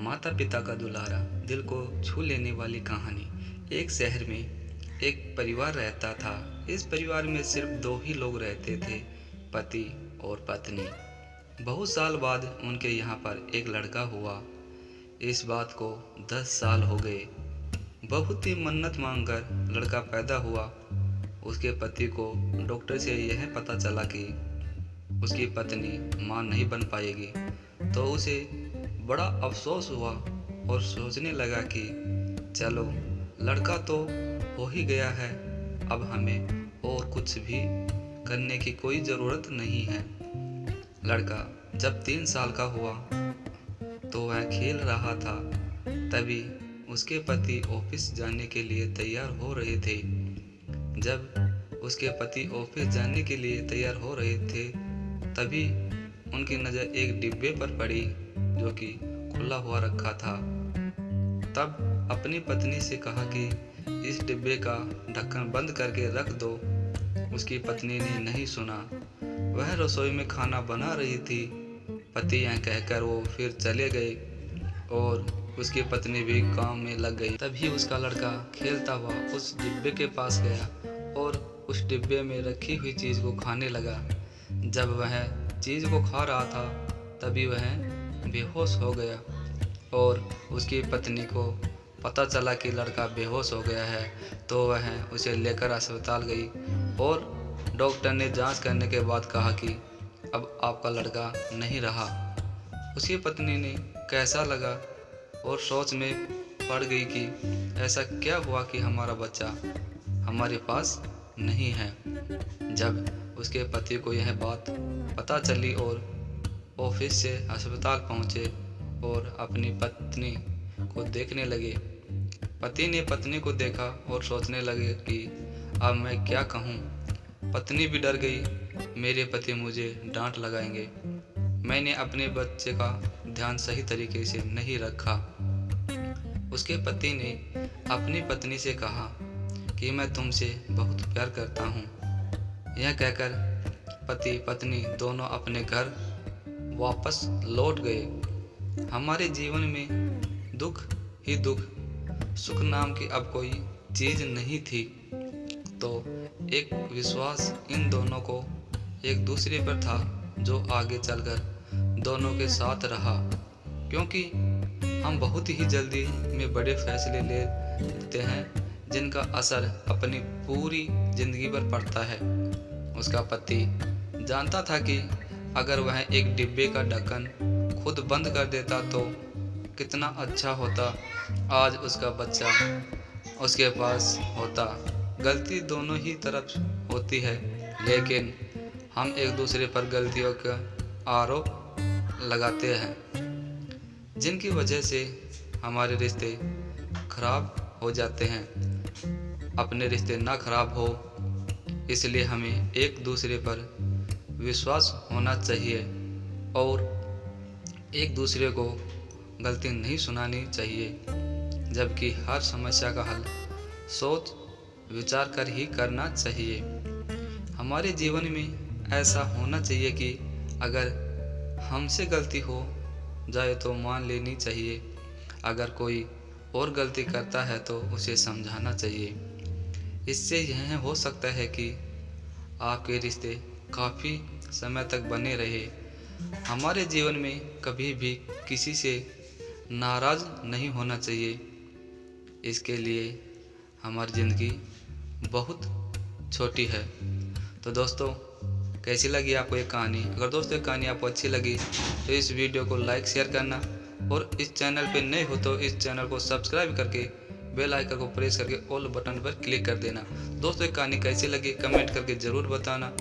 माता पिता का दुलारा, दिल को छू लेने वाली कहानी। एक शहर में एक परिवार रहता था। इस परिवार में सिर्फ दो ही लोग रहते थे, पति और पत्नी। बहुत साल बाद उनके यहाँ पर एक लड़का हुआ। इस बात को 10 साल हो गए। बहुत ही मन्नत मांगकर लड़का पैदा हुआ। उसके पति को डॉक्टर से यह पता चला कि उसकी पत्नी मां नहीं बन पाएगी, तो उसे बड़ा अफसोस हुआ और सोचने लगा कि चलो, लड़का तो हो ही गया है, अब हमें और कुछ भी करने की कोई ज़रूरत नहीं है। लड़का जब 3 साल का हुआ तो वह खेल रहा था। तभी उसके पति ऑफिस जाने के लिए तैयार हो रहे थे। जब उसके पति ऑफिस जाने के लिए तैयार हो रहे थे, तभी उनकी नज़र एक डिब्बे पर पड़ी जो कि खुला हुआ रखा था। तब अपनी पत्नी से कहा कि इस डिब्बे का ढक्कन बंद करके रख दो। उसकी पत्नी ने नहीं सुना। वह रसोई में खाना बना रही थी। पति यह कहकर वो फिर चले गए और उसकी पत्नी भी काम में लग गई। तभी उसका लड़का खेलता हुआ उस डिब्बे के पास गया और उस डिब्बे में रखी हुई चीज़ को खाने लगा। जब वह चीज़ को खा रहा था, तभी वह बेहोश हो गया और उसकी पत्नी को पता चला कि लड़का बेहोश हो गया है, तो वह उसे लेकर अस्पताल गई और डॉक्टर ने जांच करने के बाद कहा कि अब आपका लड़का नहीं रहा। उसकी पत्नी ने कैसा लगा और सोच में पड़ गई कि ऐसा क्या हुआ कि हमारा बच्चा हमारे पास नहीं है। जब उसके पति को यह बात पता चली और ऑफिस से अस्पताल पहुंचे और अपनी पत्नी को देखने लगे। पति ने पत्नी को देखा और सोचने लगे कि अब मैं क्या कहूं। पत्नी भी डर गई, मेरे पति मुझे डांट लगाएंगे, मैंने अपने बच्चे का ध्यान सही तरीके से नहीं रखा। उसके पति ने अपनी पत्नी से कहा कि मैं तुमसे बहुत प्यार करता हूँ। यह कहकर पति पत्नी दोनों अपने घर वापस लौट गए। हमारे जीवन में दुख ही दुख, सुख नाम की अब कोई चीज़ नहीं थी। तो एक विश्वास इन दोनों को एक दूसरे पर था जो आगे चलकर दोनों के साथ रहा। क्योंकि हम बहुत ही जल्दी में बड़े फैसले लेते हैं जिनका असर अपनी पूरी ज़िंदगी पर पड़ता है। उसका पति जानता था कि अगर वह एक डिब्बे का ढक्कन खुद बंद कर देता तो कितना अच्छा होता। आज उसका बच्चा उसके पास होता। गलती दोनों ही तरफ होती है, लेकिन हम एक दूसरे पर गलतियों का आरोप लगाते हैं, जिनकी वजह से हमारे रिश्ते खराब हो जाते हैं। अपने रिश्ते ना खराब हो, इसलिए हमें एक दूसरे पर विश्वास होना चाहिए और एक दूसरे को गलती नहीं सुनानी चाहिए। जबकि हर समस्या का हल सोच विचार कर ही करना चाहिए। हमारे जीवन में ऐसा होना चाहिए कि अगर हमसे गलती हो जाए तो मान लेनी चाहिए। अगर कोई और गलती करता है तो उसे समझाना चाहिए। इससे यह हो सकता है कि आपके रिश्ते काफ़ी समय तक बने रहे। हमारे जीवन में कभी भी किसी से नाराज़ नहीं होना चाहिए। इसके लिए हमारी ज़िंदगी बहुत छोटी है। तो दोस्तों, कैसी लगी आपको ये कहानी? अगर दोस्तों ये कहानी आपको अच्छी लगी तो इस वीडियो को लाइक शेयर करना और इस चैनल पे नए हो तो इस चैनल को सब्सक्राइब करके बेल आइकन को प्रेस करके ऑल बटन पर क्लिक कर देना। दोस्तों ये कहानी कैसी लगी कमेंट करके ज़रूर बताना।